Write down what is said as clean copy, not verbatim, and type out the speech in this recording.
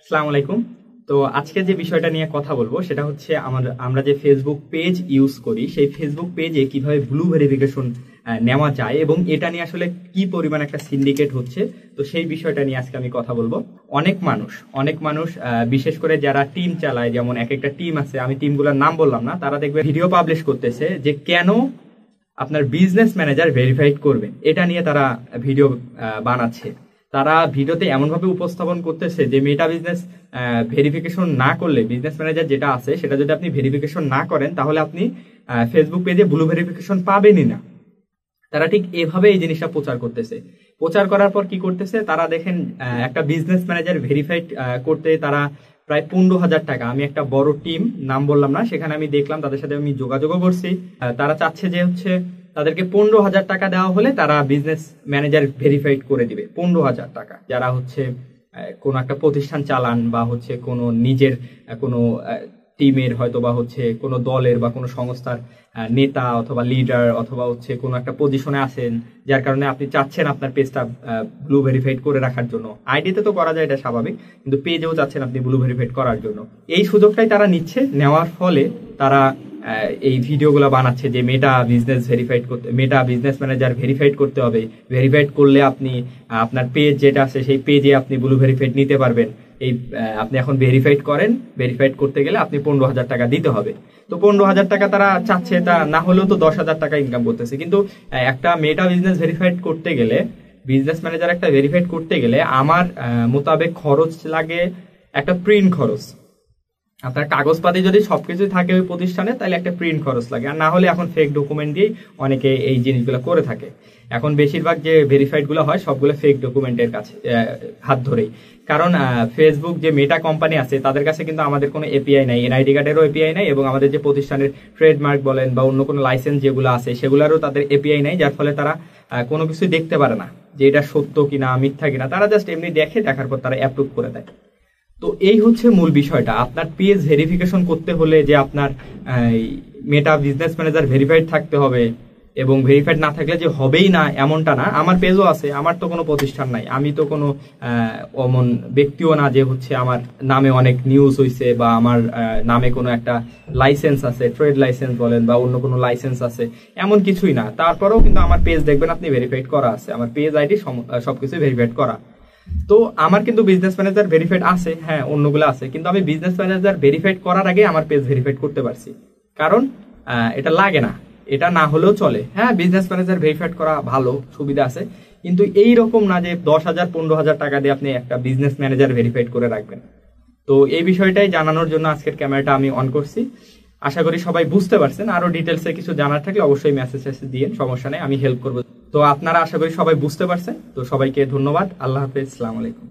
আসসালামু আলাইকুম। তো আজকে যে বিষয়টা নিয়ে কথা বলবো সেটা হচ্ছে আমরা যে ফেসবুক পেজ ইউজ করি সেই ফেসবুক পেজে কিভাবে ব্লু ভেরিফিকেশন নেওয়া যায় এবং এটা নিয়ে আসলে কি পরিমাণ একটা সিন্ডিকেট হচ্ছে। তো সেই বিষয়টা নিয়ে আজকে আমি কথা বলবো। অনেক মানুষ বিশেষ করে যারা টিম চালায়, যেমন এক একটা টিম আছে, আমি টিমগুলোর নাম বললাম না, তারা দেখবে ভিডিও পাবলিশ করতেছে যে কেন আপনার বিজনেস ম্যানেজার ভেরিফাইড করবেন, এটা নিয়ে তারা ভিডিও বানাচ্ছে। তারা ভিডিওতে এমনভাবে উপস্থাপন করতেছে যে মেটা বিজনেস ভেরিফিকেশন না করলে, বিজনেস ম্যানেজার যেটা আছে সেটা যদি আপনি ভেরিফিকেশন না করেন তাহলে আপনি ফেসবুক পেজে ব্লু ভেরিফিকেশন পাবেনই না। তারা ঠিক এভাবে এই জিনিসটা প্রচার করতেছে। প্রচার করার পর কি করতেছে, তারা দেখেন একটা বিজনেস ম্যানেজার ভেরিফাইড করতে তারা প্রায় 15,000 টাকা, আমি একটা বড় টিম নাম বললাম না, সেখানে আমি দেখলাম, তাদের সাথে আমি যোগাযোগও করছি। তারা চাচ্ছে যে হচ্ছে তাদেরকে 15,000 টাকা দেওয়া হলে তারা বিজনেস ম্যানেজার ভেরিফাইড করে দিবে। 15,000 টাকা। যারা হচ্ছে কোনো একটা প্রতিষ্ঠান চালান বা হচ্ছে কোনো নিজের কোনো টিমের হয়তো বা হচ্ছে কোনো দলের বা কোনো সংস্থার নেতা অথবা লিডার অথবা হচ্ছে কোনো একটা পজিশনে আছেন, যার কারণে আপনি চাচ্ছেন আপনার পেজটা ব্লু ভেরিফাইড করে রাখার জন্য। আইডিতে তো করা যায়, এটা স্বাভাবিক, কিন্তু পেজেও চাচ্ছেন আপনি ব্লু ভেরিফাইড করার জন্য। এই সুযোগটাই তারা নিচ্ছে। নেওয়ার ফলে তারা এই ভিডিওগুলো বানাচ্ছে যে মেটা বিজনেস ভেরিফাইড করতে, মেটা বিজনেস ম্যানেজার ভেরিফাইড করতে হবে, ভেরিফাইড করলে আপনি আপনার পেজ যেটা আছে সেই পেজে আপনি ব্লু ভেরিফাইড নিতে পারবেন। এই আপনি এখন ভেরিফাইড করেন, ভেরিফাইড করতে গেলে আপনি 15,000 টাকা দিতে হবে। তো 15,000 টাকা তারা চাচ্ছে, তা না হলেও তো 10,000 টাকা ইনকাম করতেছে। কিন্তু একটা মেটা বিজনেস ভেরিফাইড করতে গেলে, বিজনেস ম্যানেজার একটা ভেরিফাইড করতে গেলে আমার মোতাবেক খরচ লাগে একটা প্রিন্ট খরচ। আপনার কাগজপাতি যদি সবকিছু থাকে ওই প্রতিষ্ঠানে, তাহলে একটা প্রিন্ট খরচ লাগে। আর না হলে এখন ফেক ডকুমেন্ট দিয়েই অনেকে এই জিনিসগুলো করে থাকে। এখন বেশিরভাগ যে ভেরিফাইড গুলো হয় সবগুলো ফেক ডকুমেন্টের কাছে হাত ধরেই। কারণ ফেসবুক যে মেটা কোম্পানি আছে তাদের কাছে কিন্তু আমাদের কোনো এপিআই নাই, এনআইডি কার্ডেরও এপিআই নাই, এবং আমাদের যে প্রতিষ্ঠানের ট্রেডমার্ক বলেন বা অন্য কোনো লাইসেন্স যেগুলো আছে সেগুলোরও তাদের এপিআই নাই, যার ফলে তারা কোনো কিছু দেখতে পারে না যে এটা সত্য কিনা মিথ্যা কিনা। তারা জাস্ট এমনি দেখে, দেখার পর তারা অ্যাপ্রুভ করে দেয়। তো এই হচ্ছে মূল বিষয়টা। আপনার পেজ ভেরিফিকেশন করতে হলে যে আপনার মেটা বিজনেস ম্যানেজার ভেরিফাইড থাকতে হবে, এবং ভেরিফাইড না থাকলে যে হবেই না এমনটা না। আমার পেজও আছে, আমার তো কোনো প্রতিষ্ঠান নাই, আমি তো কোনো অমন ব্যক্তিও না যে হচ্ছে আমার নামে অনেক নিউজ হয়েছে বা আমার নামে কোনো একটা লাইসেন্স আছে, ট্রেড লাইসেন্স বলেন বা অন্য কোনো লাইসেন্স আছে, এমন কিছুই না। তারপরেও কিন্তু আমার পেজ দেখবেন আপনি ভেরিফাইড করা আছে, আমার পেজ আইডি সবকিছু ভেরিফাইড করা। তো আমার কিন্তু বিজনেস ম্যানেজার ভেরিফাইড আছে, হ্যাঁ অন্যগুলো আছে, কিন্তু আমি বিজনেস ম্যানেজার ভেরিফাইড করার আগে আমার পেজ ভেরিফাইড করতে পারছি, কারণ এটা লাগে না, এটা না হলেও চলে। হ্যাঁ, বিজনেস ম্যানেজার ভেরিফাইড করা ভালো, সুবিধা আছে, কিন্তু এই রকম না যে 10,000 15,000 টাকা দিয়ে আপনি একটা বিজনেস ম্যানেজার ভেরিফাইড করে রাখবেন। তো এই বিষয়টাই জানানোর জন্য আজকের ক্যামেরাটা আমি অন করছি। আশা করি সবাই বুঝতে পারছেন। আরো ডিটেলসে কিছু জানার থাকলে অবশ্যই মেসেজ দিয়ে, সমস্যা নেই, আমি হেল্প করবো। তো আপনারা আশা করি সবাই বুঝতে পারছেন। তো সবাইকে ধন্যবাদ। আল্লাহ হাফেজ, আসসালামু আলাইকুম।